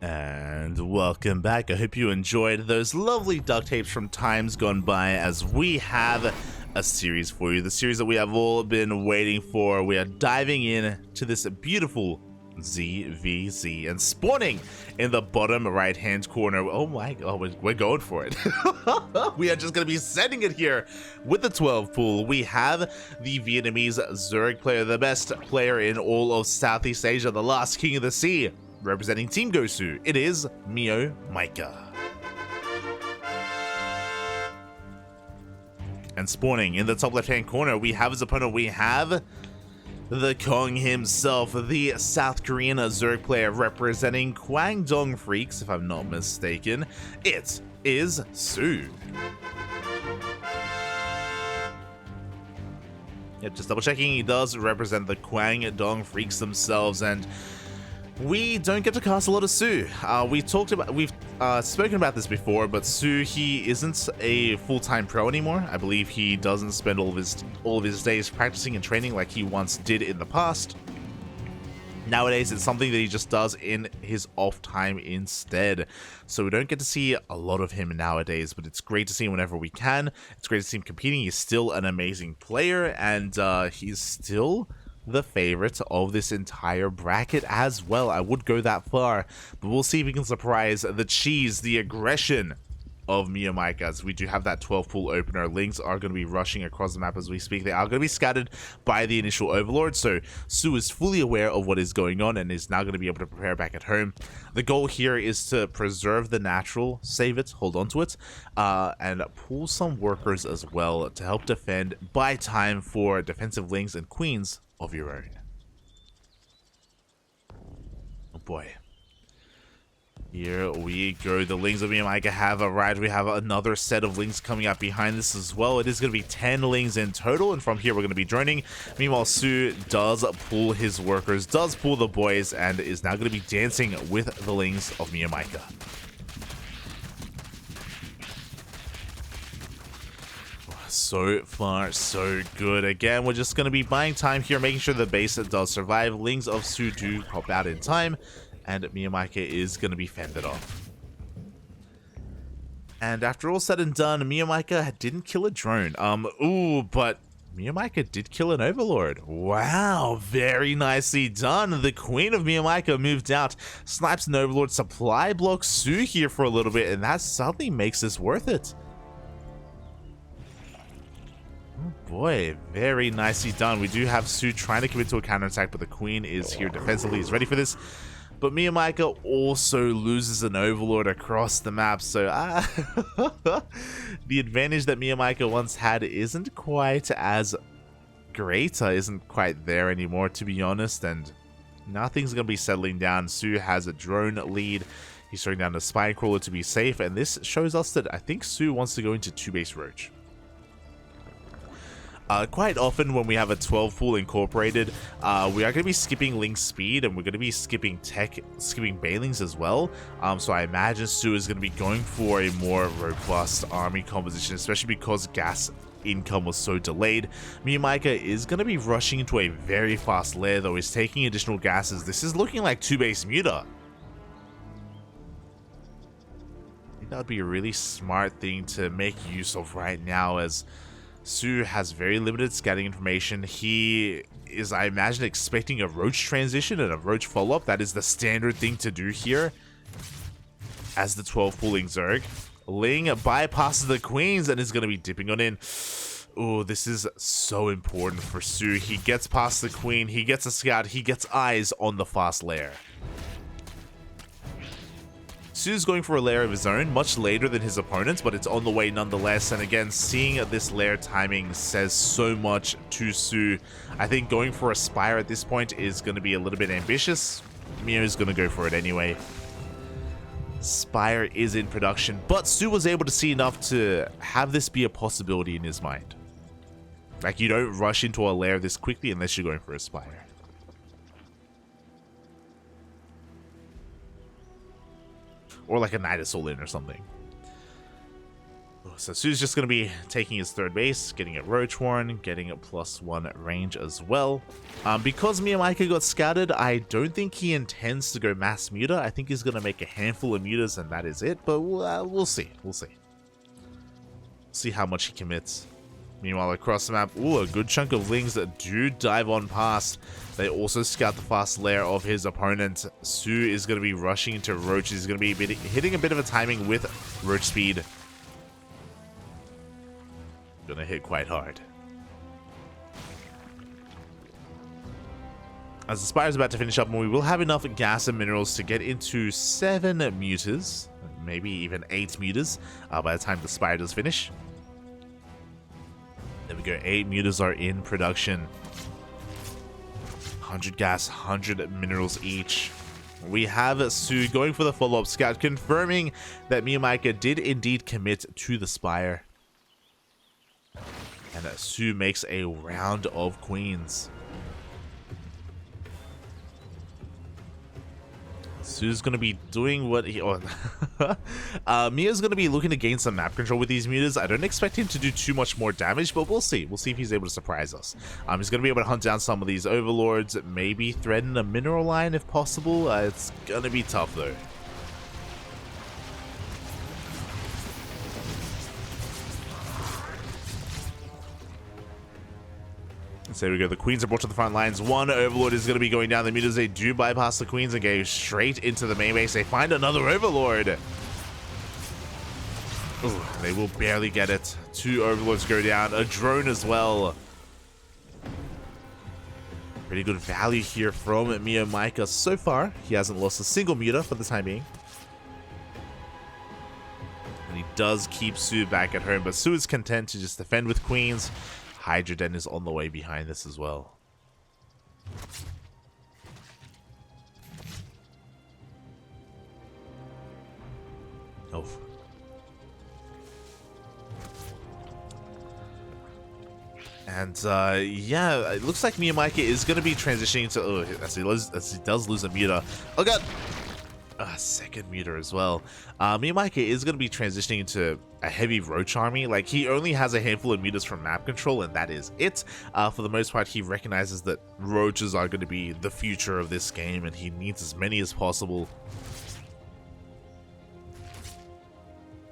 And welcome back. I hope you enjoyed those lovely duct tapes from times gone by, as we have a series for you. The series that we have all been waiting for. We are diving in to this beautiful ZvZ and spawning in the bottom right hand corner. Oh my god, we're going for it. We are just going to be sending it here with the 12 pool. We have the Vietnamese Zerg player, the best player in all of Southeast Asia, the last king of the sea. Representing Team Gosu, it is MeomaikA. And spawning in the top left-hand corner, we have his opponent. We have the Kong himself, the South Korean Zerg player representing Kwangdong Freaks, if I'm not mistaken. It is soO. Yep, just double checking, he does represent the Kwangdong Freaks themselves, and we don't get to cast a lot of soO. We've spoken about this before, but soO, he isn't a full-time pro anymore. I believe he doesn't spend all of his days practicing and training like he once did in the past. Nowadays, it's something that he just does in his off time instead. So we don't get to see a lot of him nowadays, but it's great to see him whenever we can. It's great to see him competing. He's still an amazing player, and he's still the favorite of this entire bracket as well. I would go that far, but we'll see if we can surprise the cheese, the aggression of MeomaikA, as we do have that 12 pool opener. Links are going to be rushing across the map as we speak. They are going to be scattered by the initial overlord, so soO is fully aware of what is going on and is now going to be able to prepare back at home. The goal here is to preserve the natural, save it, hold on to it, and pull some workers as well to help defend, buy time for defensive links and queens of your own. Oh boy. Here we go. The Lings of MeomaikA have arrived. We have another set of Lings coming up behind this as well. It is going to be 10 Lings in total, and from here we're going to be droning. Meanwhile, soO does pull his workers, does pull the boys, and is now going to be dancing with the Lings of MeomaikA. So far, so good. Again, we're just going to be buying time here, making sure the base does survive. Lings of soO do pop out in time, and MeomaikA is going to be fended off. And after all said and done, MeomaikA didn't kill a drone. But MeomaikA did kill an overlord. Wow, very nicely done. The queen of MeomaikA moved out, snipes an overlord, supply blocks soO here for a little bit, and that suddenly makes this worth it. Boy, very nicely done. We do have soO trying to commit to a counterattack, but the queen is here defensively, is ready for this. But MeomaikA also loses an overlord across the map, so the advantage that MeomaikA once had isn't quite as great, isn't quite there anymore, to be honest, and nothing's going to be settling down. soO has a drone lead. He's throwing down the spine crawler to be safe, and this shows us that I think soO wants to go into 2-base Roach. Quite often when we have a 12 pool incorporated, we are going to be skipping Link speed, and we're going to be skipping Bailings as well. So I imagine soO is going to be going for a more robust army composition, especially because gas income was so delayed. MeomaikA is going to be rushing into a very fast lair, though. He's taking additional gases. This is looking like 2-base Muta. I think that would be a really smart thing to make use of right now, as soO has very limited scouting information. He is, I imagine, expecting a Roach transition and a Roach follow-up. That is the standard thing to do here as the 12 pooling Zerg. Ling bypasses the queens and is going to be dipping on in. Oh, this is so important for soO. He gets past the queen, he gets a scout, he gets eyes on the fast lair. soO's going for a lair of his own, much later than his opponents, but it's on the way nonetheless. And again, seeing this lair timing says so much to soO. I think going for a Spire at this point is going to be a little bit ambitious. Mio's going to go for it anyway. Spire is in production, but soO was able to see enough to have this be a possibility in his mind. Like, you don't rush into a lair this quickly unless you're going for a Spire. Or like a Knight of Soul in or something. Oh So soO's just going to be taking his third base, getting a Roach Warren, getting a +1 range as well. Because MeomaikA got scouted, I don't think he intends to go mass muta. I think he's going to make a handful of mutas and that is it, but we'll see. We'll see. See how much he commits. Meanwhile, across the map, a good chunk of Lings that do dive on past. They also scout the fast lair of his opponent. soO is going to be rushing into Roach. He's going to be hitting a bit of a timing with Roach speed. Going to hit quite hard. As the Spire's about to finish up, we will have enough gas and minerals to get into 7 mutas. Maybe even 8 mutas by the time the Spire does finish. There we go, 8 mutas are in production. 100 gas, 100 minerals each. We have soO going for the follow-up scout, confirming that MeomaikA did indeed commit to the Spire. And soO makes a round of queens. soO's going to be doing what he... Mia's going to be looking to gain some map control with these mutas. I don't expect him to do too much more damage, but we'll see. We'll see if he's able to surprise us. He's going to be able to hunt down some of these overlords, maybe threaten a mineral line if possible. It's going to be tough, though. So there we go, the queens are brought to the front lines. One overlord is going to be going down. The mutas, they do bypass the queens and go straight into the main base. They find another overlord. Ooh, they will barely get it. 2 overlords go down, a drone as well. Pretty good value here from MeomaikA so far. He hasn't lost a single muta for the time being. And he does keep soO back at home, but soO is content to just defend with queens. Hydra Den is on the way behind this as well. Oh. And yeah, it looks like MeomaikA is going to be transitioning to as he does lose a muta. Oh god. Second muta as well. MeomaikA is going to be transitioning into a heavy Roach army. Like, he only has a handful of mutas from map control, and that is it. For the most part, he recognizes that Roaches are going to be the future of this game, and he needs as many as possible.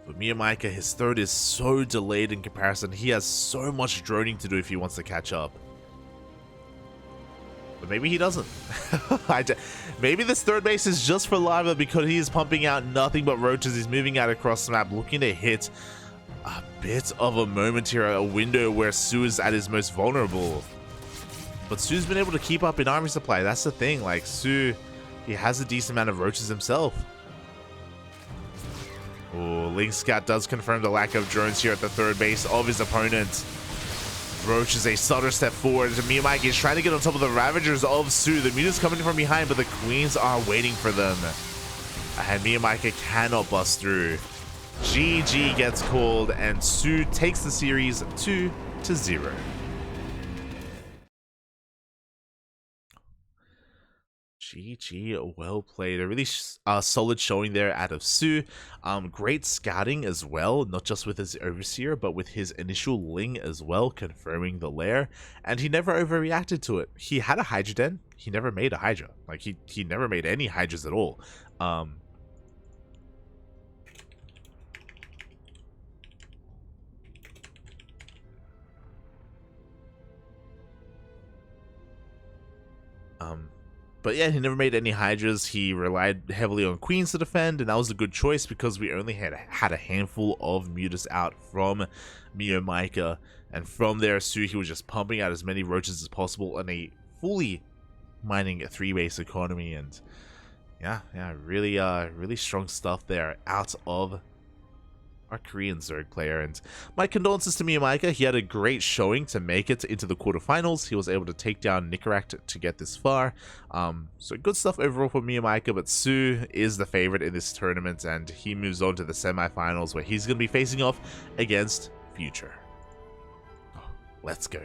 But MeomaikA, his third is so delayed in comparison. He has so much droning to do if he wants to catch up. But maybe he doesn't. Maybe this third base is just for lava because he is pumping out nothing but roaches. He's moving out across the map, looking to hit a bit of a moment here, a window where soO is at his most vulnerable. But soO's been able to keep up in army supply. That's the thing. Like, soO, he has a decent amount of roaches himself. Oh, Link Scout does confirm the lack of drones here at the third base of his opponent. Roach is a subtle step forward. MeomaikA is trying to get on top of the Ravagers of soO. The muta's coming from behind, but the Queens are waiting for them. And MeomaikA cannot bust through. GG gets called, and soO takes the series 2-0. GG, well played. A really solid showing there out of soO. Great scouting as well, not just with his Overseer, but with his initial Ling as well, confirming the lair. And he never overreacted to it. He had a Hydra Den. He never made a Hydra. Like, he never made any Hydras at all. But yeah, he never made any Hydras. He relied heavily on Queens to defend, and that was a good choice because we only had a handful of mutas out from MeomaikA. And from there, soO, he was just pumping out as many roaches as possible on a fully mining 3-base economy. And yeah, really strong stuff there out of our Korean Zerg player. And my condolences to MeomaikA. He had a great showing to make it into the quarterfinals. He was able to take down Nicarak to get this far. So good stuff overall for MeomaikA, but soO is the favorite in this tournament, and he moves on to the semifinals where he's going to be facing off against Future. Oh, let's go.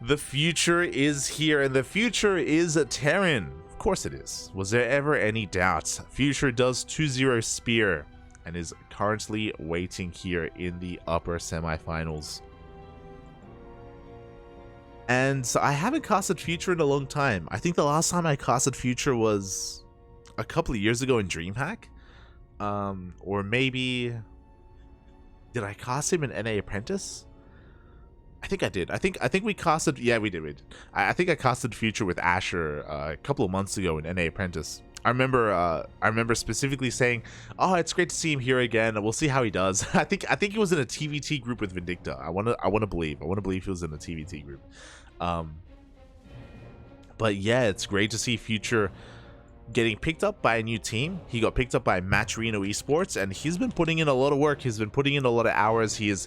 The future is here, and the future is Terran. Of course it is. Was there ever any doubt? Future does 2-0 Spear and is currently waiting here in the upper semifinals. And I haven't casted Future in a long time. I think the last time I casted Future was a couple of years ago in DreamHack. Or maybe... Did I cast him in NA Apprentice? I think I did. I think we casted... Yeah, we did. I think I casted Future with Asher a couple of months ago in NA Apprentice. I remember specifically saying, "Oh, it's great to see him here again. We'll see how he does." I think he was in a TVT group with Vindicta. I want to believe he was in a TVT group. But yeah, it's great to see Future getting picked up by a new team. He got picked up by Matcherino Esports, and he's been putting in a lot of work. He's been putting in a lot of hours. He is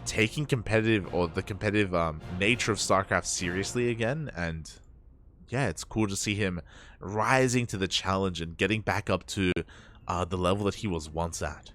taking the competitive nature of StarCraft seriously again, and yeah, it's cool to see him rising to the challenge and getting back up to the level that he was once at.